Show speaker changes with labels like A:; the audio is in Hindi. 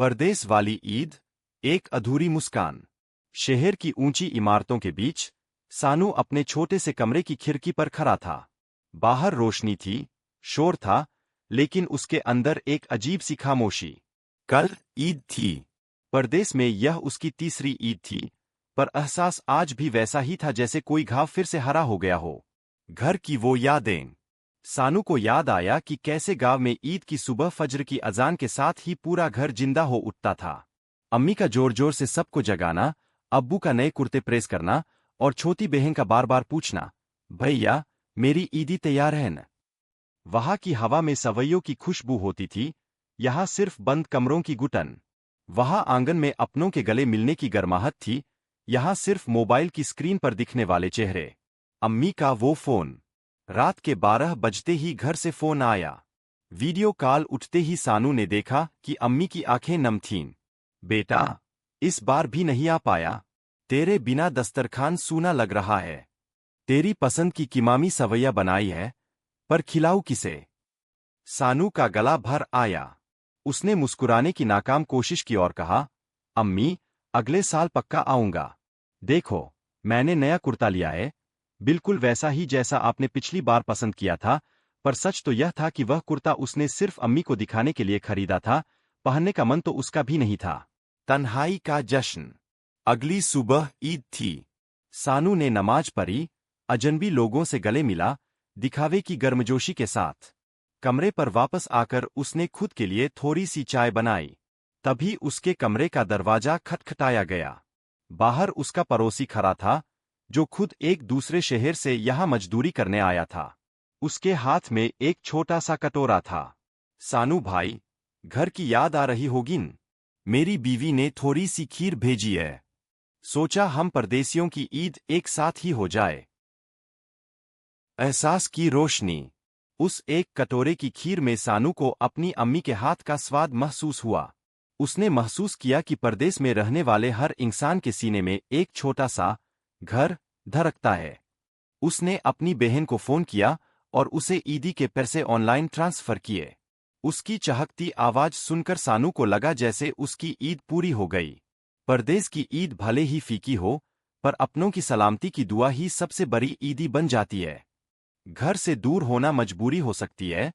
A: परदेस वाली ईद, एक अधूरी मुस्कान। शहर की ऊंची इमारतों के बीच सानू अपने छोटे से कमरे की खिड़की पर खड़ा था। बाहर रोशनी थी, शोर था, लेकिन उसके अंदर एक अजीब सी खामोशी। कल ईद थी। परदेस में यह उसकी तीसरी ईद थी, पर एहसास आज भी वैसा ही था जैसे कोई घाव फिर से हरा हो गया हो। घर की वो यादें। सानू को याद आया कि कैसे गांव में ईद की सुबह फज्र की अजान के साथ ही पूरा घर जिंदा हो उठता था। अम्मी का जोर जोर से सबको जगाना, अब्बू का नए कुर्ते प्रेस करना और छोटी बहन का बार बार पूछना, भैया मेरी ईदी तैयार है न? वहां की हवा में सवैयों की खुशबू होती थी, यहाँ सिर्फ बंद कमरों की घुटन। वहां आंगन में अपनों के गले मिलने की गर्माहट थी, यहाँ सिर्फ मोबाइल की स्क्रीन पर दिखने वाले चेहरे। अम्मी का वो फोन। रात के 12 बजते ही घर से फोन आया। वीडियो कॉल उठते ही सानू ने देखा कि अम्मी की आंखें नम थीं। बेटा, इस बार भी नहीं आ पाया। तेरे बिना दस्तरखान सूना लग रहा है। तेरी पसंद की किमामी सवैया बनाई है, पर खिलाऊं किसे? सानू का गला भर आया। उसने मुस्कुराने की नाकाम कोशिश की और कहा, अम्मी, अगले साल पक्का आऊंगा। देखो, मैंने नया कुर्ता लिया है, बिल्कुल वैसा ही जैसा आपने पिछली बार पसंद किया था। पर सच तो यह था कि वह कुर्ता उसने सिर्फ अम्मी को दिखाने के लिए खरीदा था, पहनने का मन तो उसका भी नहीं था। तन्हाई का जश्न। अगली सुबह ईद थी। सानू ने नमाज पढ़ी, अजनबी लोगों से गले मिला, दिखावे की गर्मजोशी के साथ। कमरे पर वापस आकर उसने खुद के लिए थोड़ी सी चाय बनाई। तभी उसके कमरे का दरवाजा खटखटाया गया। बाहर उसका पड़ोसी खड़ा था, जो खुद एक दूसरे शहर से यहाँ मजदूरी करने आया था। उसके हाथ में एक छोटा सा कटोरा था। सानू भाई, घर की याद आ रही होगी न? मेरी बीवी ने थोड़ी सी खीर भेजी है। सोचा हम परदेसियों की ईद एक साथ ही हो जाए। एहसास की रोशनी। उस एक कटोरे की खीर में सानू को अपनी अम्मी के हाथ का स्वाद महसूस हुआ। उसने महसूस किया कि परदेस में रहने वाले हर इंसान के सीने में एक छोटा सा घर धड़कता है। उसने अपनी बहन को फोन किया और उसे ईदी के पैसे ऑनलाइन ट्रांसफर किए। उसकी चहकती आवाज सुनकर सानू को लगा जैसे उसकी ईद पूरी हो गई। परदेस की ईद भले ही फीकी हो, पर अपनों की सलामती की दुआ ही सबसे बड़ी ईदी बन जाती है। घर से दूर होना मजबूरी हो सकती है,